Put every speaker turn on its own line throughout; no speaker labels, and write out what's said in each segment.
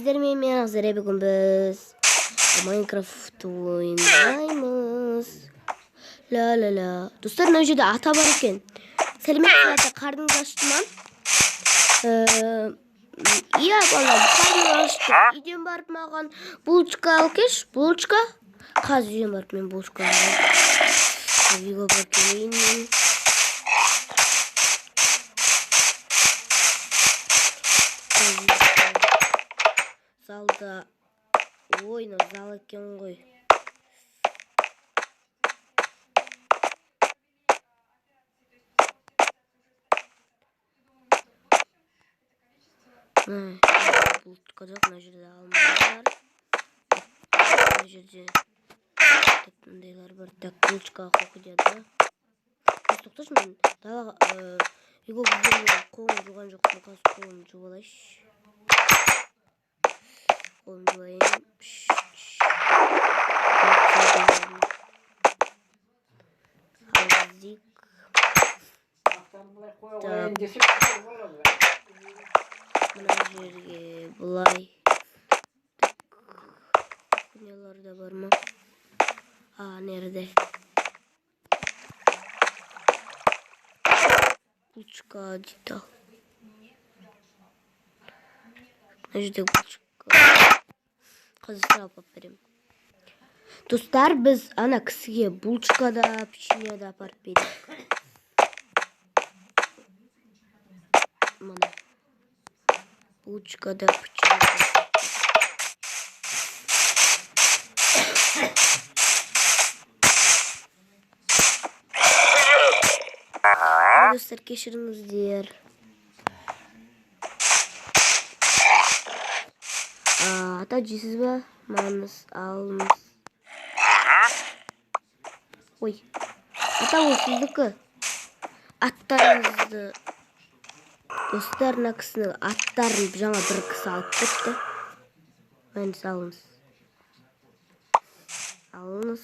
Sizler men Azere bugün biz Minecraft oynaymiz. La la la. Dostlar önce ata var ekan. Selamet saate karnınız açtı mı? İyi balam karnınız açtı. İdem barıp mağan bulçka alkeş. Bulçka. Kaz idem barıp men bulçka aldım. Videoga bakayım men. Залда ойна зал екен ғой. Бұл қазақ мына жерде алмалар. Мына жерде мындайлар бар. Так, булочкаға қоқы деді. Тоқташы мен далаға үйге келгенде қолым жуған жоқпын. Қазір қолым жуып алайыншы. Қолым жуайын. Алзик. Мына жерге бұлай. Нелер де бар ма? Нерде? Булочка детал. Мына жерде булочка. Қазір алып берем. Достар, біз ана кісіге булочка да, печенье да апарып берейік. Мына булочка да, печенье да. Достар, кешіріңіздер. Ата жейсіз ба? Маңыз алыңыз. Ой, ата ол сіздікі. Аттарыңызды. Достар, мына кісінің аттарын жаңа бір кісі алып кетті. Маңыз алыңыз. Алыңыз.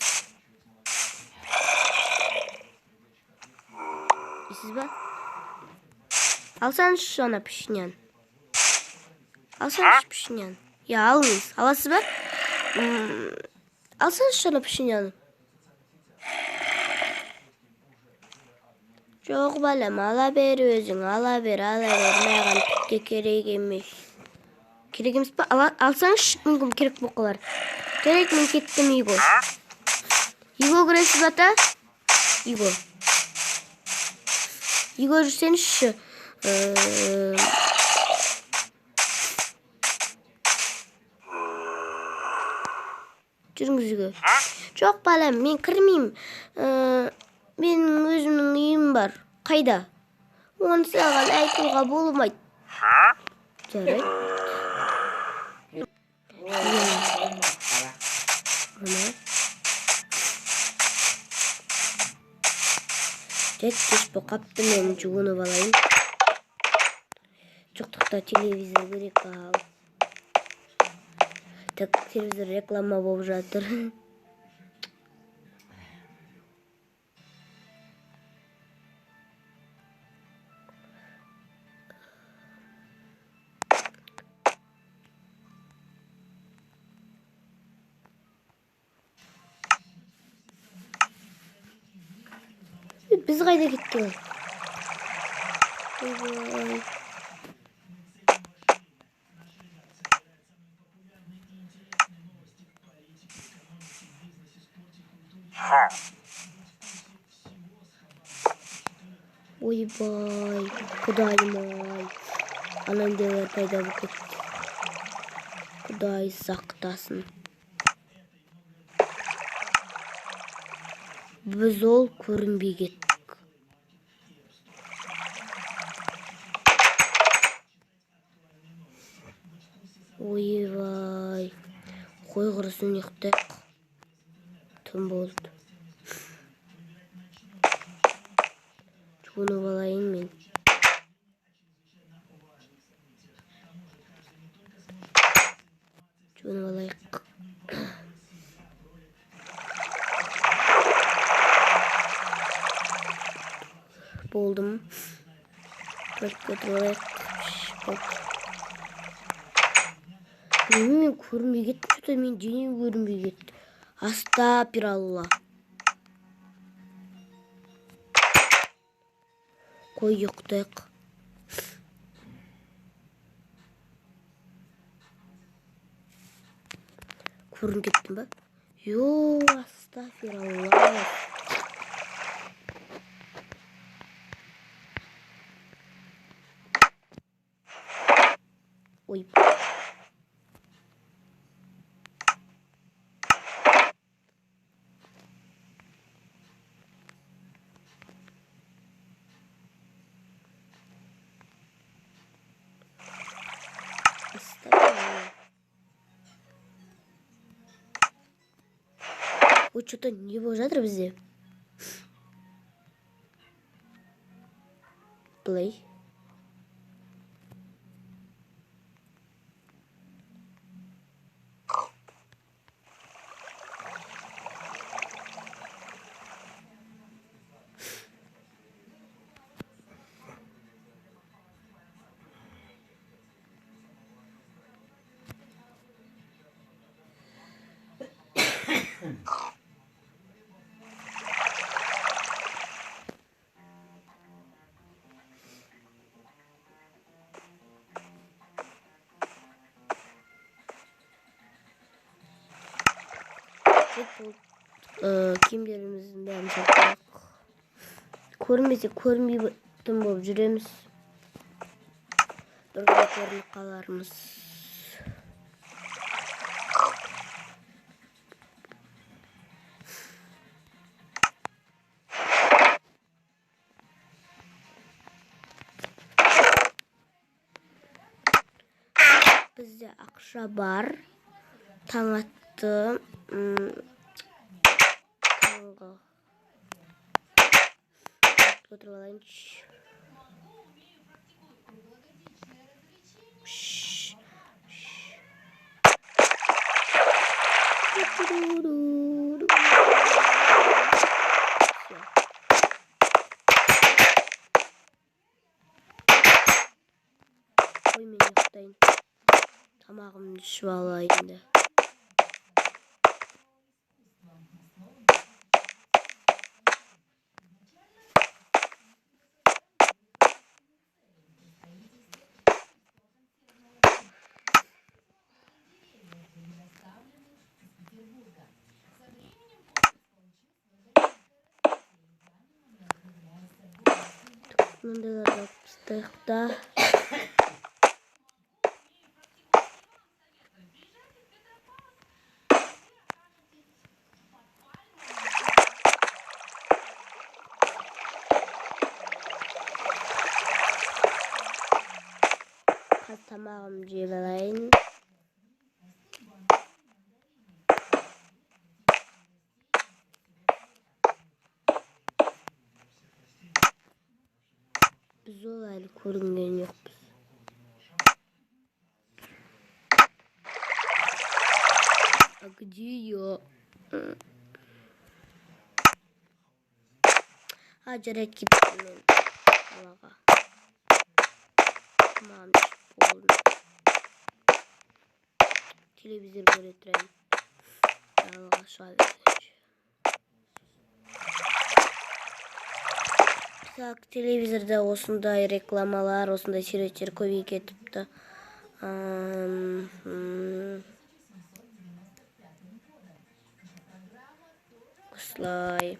Жейсіз ба? Алсаңыз шона пішінен. Алсаңыз пішінен. Ya alыңыз. Аласыз ба? Алсаңыз шона пішінен. Жоқ балам, ала бер өзің, ала бер. Маған түкке керек емес. Керек емес па? Алсаңыз мүмкін керек боқылар. Керек, мен кеттім Иго. Иго көресіз бата? Иго. Иго жүрсенізші. Жүріңіз үйге. Жоқ балам, мен кірмеймін. Менің өзімнің үйім бар. Қайда? Оны саған айтуға болмайды. Жарайды. Кеш боқапты, мен жуынып алайын. Жоқтықта телевизор керек ал. Так, телевизор реклама болып жатыр. Біз қайда кеттік? Ойбай, құдайым-ай. Анандайлар пайда болып кетті. Құдай сақтасын. Біз ол көрінбей кеттік. Ойбай. Қой құрысын ұйықтайық. Түн болды. Жуынып алайын мен. Жуынып алайық. Болдым. Көтіп алайық. Мен көрінбей кеттім, что-то мен денем көрінбей кетті. Астапиралла. Қой ұйықтайық. Көрін кеттім ба? Йо, астапиралла. Ой. Ой, что-то не болып жатыр бізде. Play. Киімдеріміздің бәрін сақтайық. Көрмесе көрмейтін болып жүреміз. Бір күні көрініп қалармыз. Бізде ақша бар. Таң атты. Отырып алайыншы. Ой, мен ұйықтайын. Тамағымды ішіп алайын да. Мындайларды алып та. Tamamımı jеп алайын. Biz ол әлі көрінген жоқпыз. А где я? Жарайды, кеттім мен қалаға. Tamam, oldu. Televizör göretireyim. Aşağı verecek. Так, телевизорда осындай рекламалар, осындай сюжеттер көбейіп кетіпті. Осылай.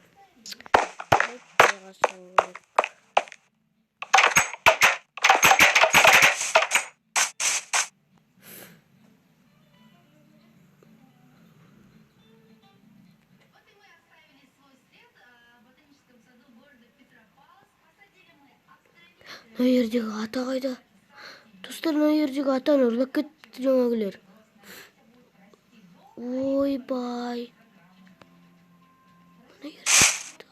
Мына жердегі ата қайда? Достар, мына жердегі атаны ұрлап кетті жаңағылар. Ойбай. Мына жердегі.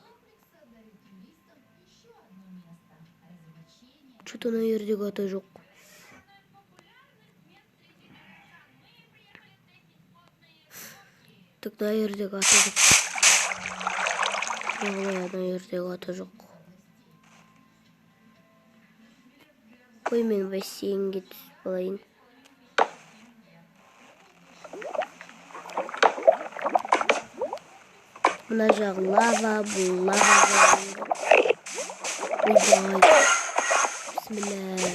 Что-то мына жердегі ата жоқ. Так, мына жердегі ата жоқ. Мына жердегі ата жоқ. Ой, мен бассейнге түсіп алайын. Мына жағы лава, бұл лава. Ойбай. Бисмилля.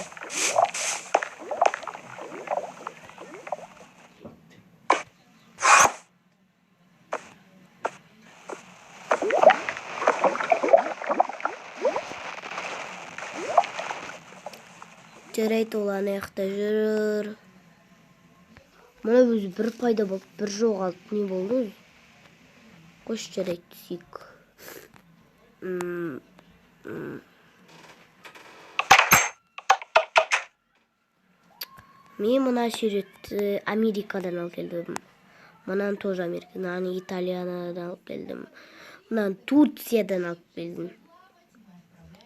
Жарайды, ол аяқта жүрір. Мұна өзі бір пайда болып, бір жоғалып, не болды өзі? Қош, жарайды, түсейік. Мен мұна суретті Америкадан алып келдім. Мұнан тоже Америкадан, Италиядан алып келдім. Мұнан Турциядан алып келдім.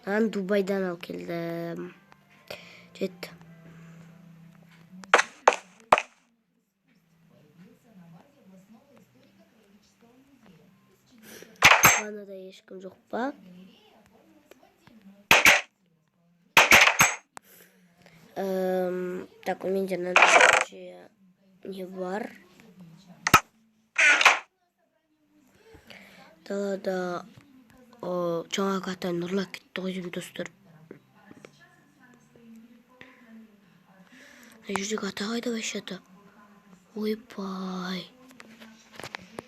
Мұнан Дубайдан алып келдім. Жетті. Ваннада ешкім жоқ па? Так, у менде мынандай не бар. Далада жаңағы ата нұрлап кетті ғой деймін, достар. Жүрек ата қайда вообще-то? Ойбай.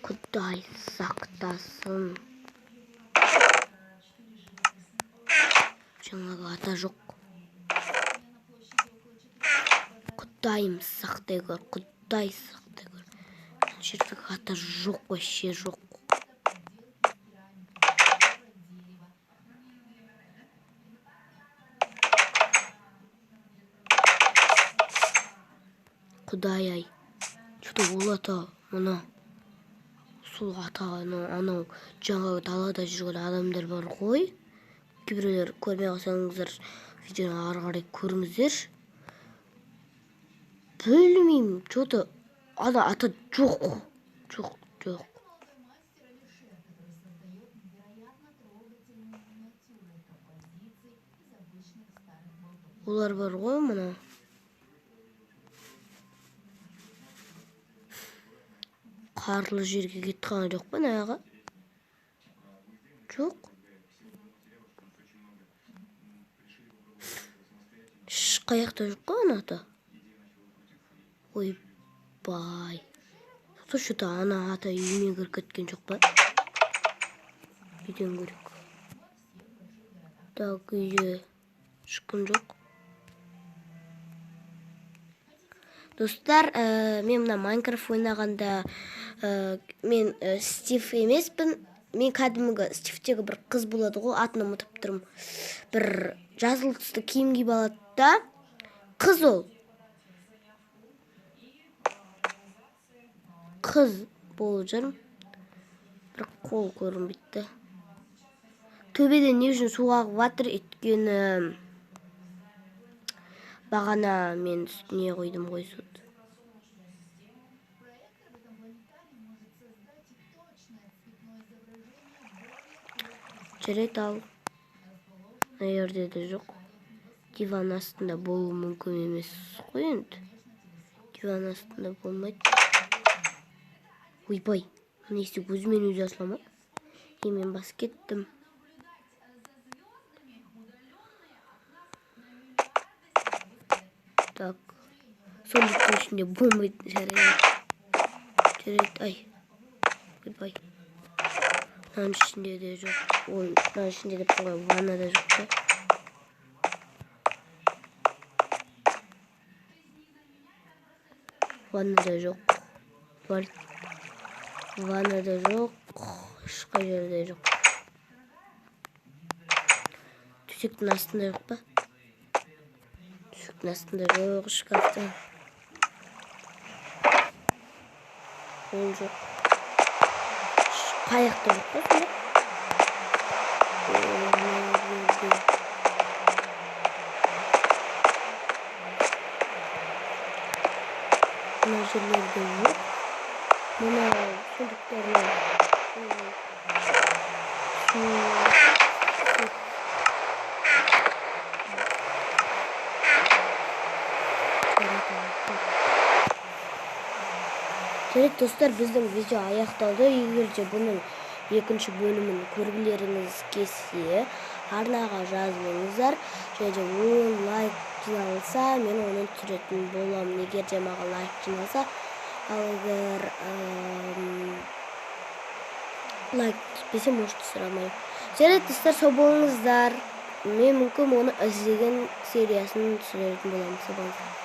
Құдай сақтасын. Жаңағы ата жоқ. Құдайым сақтай көр, Құдай сақтай көр. Жүрек ата жоқ, вообще жоқ. Құдай ай. Что ол ата, мұна. Сол ата, анау жаңағы далада жүрген адамдар бар ғой. Кейбіреулер көрмей қалсаңыздар, видеоны ары қарай көріңіздер. Білмеймін, что-то ата жоқ. Жоқ. Олар бар ғой мұна. Қарлы жерге кетті қана жоқ па наяға? Жоқ. Қаяқта жоқ қой ата. Ойбай. Что-то ана ата үйіне кіріп кеткен жоқ па? Үйден көрек. Так, үйде ешкім жоқ. Достар, мен мына Майнкрафт ойнағанда мен Стив емеспін. Мен кәдімгі Стивтегі бір қыз болады ғой, атын ұмытып тұрмын. Бір жасыл түсті киім киіп алады да. Қыз ол. Қыз болып жүрмін. Бір қол көрінбейді. Төбеден не үшін суға ағып жатыр, өйткені бағана мен үстіне қойдым ғой суды. Жарайды ал. Мына жерде де жоқ. Диван астында болуы мүмкін емес қой енді. Диван астында болмайды. Ойбай, мына есік өзімен өзі ашыла ма? Мен басып кеттім. Так, сондықтың ішінде болмайтын жарайды, ай. Ойбай. Мынаның ішінде де жоқ. Мынаның ішінде деп қойған ваннада жоқ та. Ваннада жоқ. Ваннада жоқ. Ешқай жерде жоқ. Төсектің астында жоқ па? Төсектің астында жоқ, шкафта. Ол жоқ. Қаяқта жоқ па сонда? Мына жерлерде жоқ. Мына сундықтарына Жарайды, достар, біздің видео аяқталды. Егер де бұның екінші бөлімін көргілеріңіз келсе арнаға жазылыңыздар. Және 10 лайк жиналса, мен оны түсіретін боламын. Егер де маған лайк жиналса, ал егер лайк түспесе, может түсіре алмаймын. Жарайды достар, сау болыңыздар. Мен мүмкін оны іздеген сериясын түсіретін боламын.